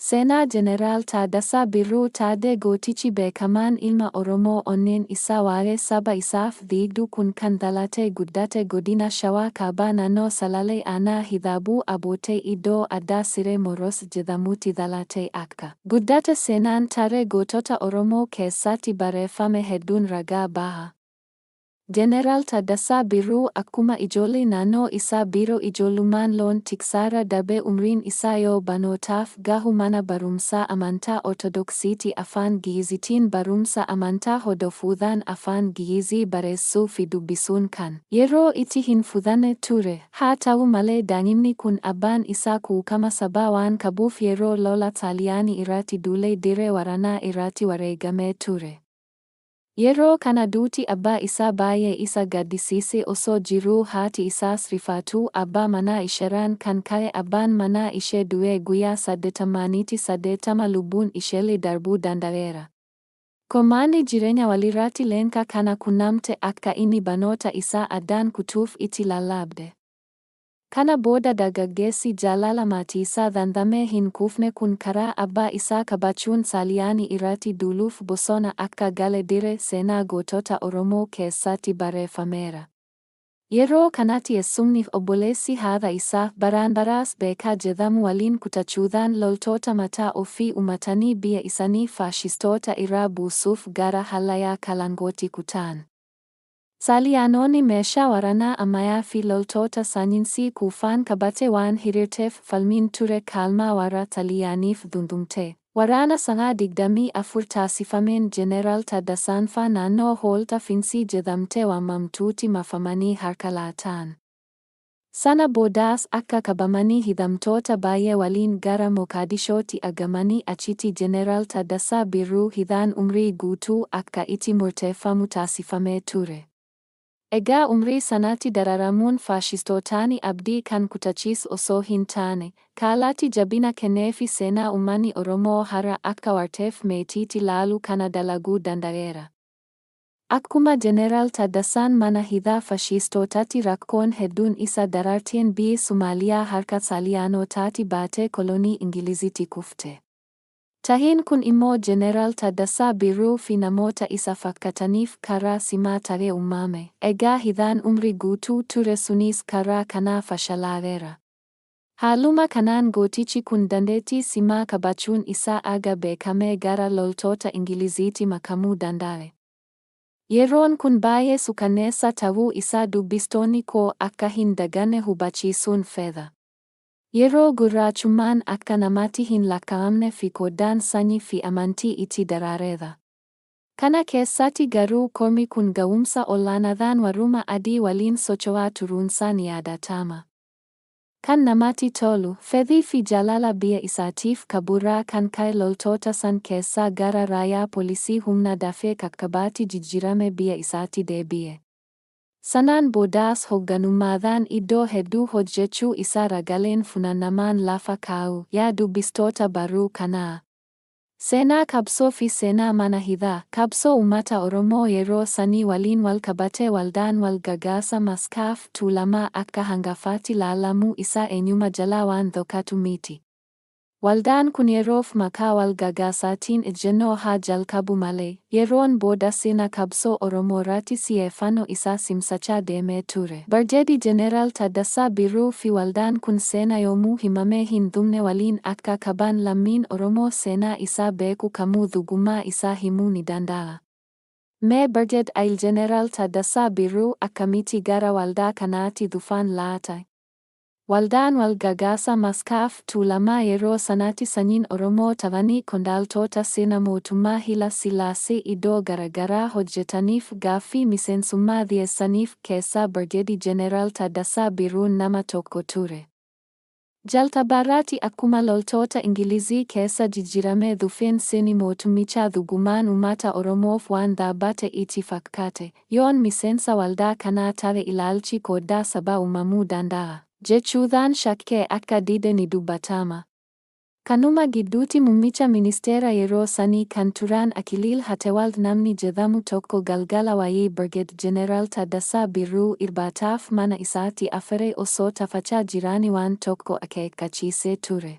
Seenaa Generaal Taaddasaa Birruu taadee gootichi beekamaan ilma Oromoo onneen isaa waa'ee saba isaaf diigduu kun kan dhalatee guddate godina Shawaa Kaabaa naannoo Salalee Aanaa Hidhaabuu Abootee iddoo addaa Siree Moros jedhamutti dhalatee akka guddate seenaan taree gootota Oromoo keessatti barreeffame hedduun ragaa baha. Generaal Taaddasaa Birruu akkuma ijoollee naannoo isaa biroo ijoollummaan loon tiksaara dabee umriin isaa yoo barnootaaf gahu mana barumsaa amantaa Ortodoksiitii afaan Gi'iziitiin barumsa amantaa hordofuudhaan afaan Gi'izii barreessuu fi dubbisuun kan yeroo itti hin fudhanne ture. Haa ta'u malee daa'imni kun abbaan isaa quuqama sabaa waan qabuuf yeroo lola Xaaliyaanii irratti duulee dirree waraanaa irratti wareegamee ture. Yeroo kana duuti abbaa isaa baay'ee isa gaddisiise osoo jiruu haati isaas rifaatuu abbaa manaa isheerraan kan ka'e abbaan manaa ishee du'ee guyyaa 88 lubbuun isheellee darbuu danda'eera. Komaanni jireenya walirratti leenca kana qunnamte akka inni barnoota isaa addaan kutuuf itti lallabde. Kana booda dargaggeessi jaalala maatii isaa dhandhamee hin quufne kun karaa abbaa isaa qabachuun Xaaliyaanii irratti duuluuf bosona akka gale diree seenaa gootota Oromoo keessatti barreeffameera. Yeroo kanatti eessumniif obboleessi haadha isaa Baraas Beekaa jedhamu waliin kutachuudhaan loltoota mataa ofii uummatanii biyya isaanii faashistoota irraa buusuuf gara Halayaa Kalangootti kutaan. Xaaliyaanonni meeshaa waraanaa ammayyaa fi loltoota saayinsii quufaan qabate waan hiriirteef falmiin ture kaalmaa warra Xaaliyaaniif dhundhumte. Waraana sa'aa 24 taasifameen Generaal Taaddasaan fa'aa naannoo hoolta Finsii jedhamtee waamamtuutti marfamanii harka laatan. Sana boodaas akka qabamanii hidhamtoota baay'ee waliin gara Moqaadishootti argamanii achitti Generaal Taaddasaa Birruu hidhaan umrii guutuu akka itti murteeffamu taasifamee ture. Egaa umrii sanatti dararamuun faashistootaani abdii kan kutachiisu osoo hin taane, kaalatti jabina kenneefi seenaa uummanni Oromoo hara akka warteef meetiitti laaluu kana dalaguu danda'eera. Akkuma Generaal Taaddasaan mana hidhaa faashistootaatti rakkoon hedduun isa dararteen biyyi Somaaliyaa harka Xaaliyaanotaatti baatee kolonii Ingiliziitti kufte. Tahiin kun immoo Generaal Taaddasaa Birruu fi namoota isa fakkaataniif karaa simaa ta'ee uumame. Egaa hidhaan umrii guutuu ture sunis karaa kanaa fashalaa'eera. Haaluma kanaan gootichi kun dandeettii simaa qabachuun isaa aga beekamee gara loltoota Ingiliziitti makamuu danda'e. Yeroon kun baay'ee suukanneessa ta'uu isaa dubbistoonni koo akka hin daganne hubachiisuun fedha. Yeroo gurraachummaan akka namatti hin lakkaa'amne fi qoodaan sanyii fi amantii itti darareera. Kana keessatti garuu kormi kun ga'umsa olaanaadhaan warruma adii waliin socho'aa turuunsaan yaadatama. Kan namatti tolu, fedhii fi jaalala biyya isaatiif qaburraa kan ka'e loltoota san keessaa gara raayyaa poolisii humna dafee qaqqabaatti jijjiirame biyya isaatti deebi'e. Sanaan boodaas hoogganummaadhaan iddoo hedduu hojjechuu isaa ragaaleen funaanamaan lafa kaa'u. Yaa dubbistoota barruu kanaa. Seenaa qabsoo fi seenaa mana hidhaa. Qabsoo uummata Oromoo yeroo sanii waliin wal qabatee waldaan wal gargaarsa maskaaf tuulamaa akka hangafaatti ilaalamuu isaa eenyuma jalaa waan dhokatu miti. Waldaan kun yeroof maqaa wal gargaarsaatiin ejjennoo haa jalqabu malee, yeroon booda seenaa qabsoo Oromoo irratti xiyyeeffannoo isaa simsachaa deemee ture. Barjeedii Generaal Taaddasaa Birruu fi waldaan kun seenaa yoomuu himamee hin dhumne waliin akka qaban lammiin Oromoo seenaa isaa beeku kamuu dhugummaa isaa himuu ni danda'a. Mee Barjeed ayil Generaal Taaddasaa Birruu akkamitti gara waldaa kanaatti dhufan laata? Waldaan wal gargaarsa maskaaf tuulamaa yeroo sanatti sanyiin Oromoo ta'anii qondaaltota sirna mootummaa Haayile Sillaasee iddoo garaagaraa hojjetaniif gaaffii miseensummaa dhiyeessaniif keessaa Barjeedii Generaal Taaddasaa Birruun nama tokko ture. Jalqabarratti akkuma loltoota Ingilizii keessa jijjiiramee dhufeen sirni mootummichaa dhugumaan uummata Oromoof waan dhaabbate itti fakkaate. Yoon miseensa waldaa kanaa ta'e ilaalchi qooddaa sabaa uumamuu danda'a jechuudhaan shakkee akka dide ni dubbatama. Kanuma gidduutti muummicha ministeera yeroo sanii kan turan Akiliil Hatewald namni jedhamu tokko galgala wayii Birgeed Generaal Taaddasaa Birruu irbaataaf mana isaatti afuree osoo taphachaa jiranii waan tokko akeekkachiisee ture.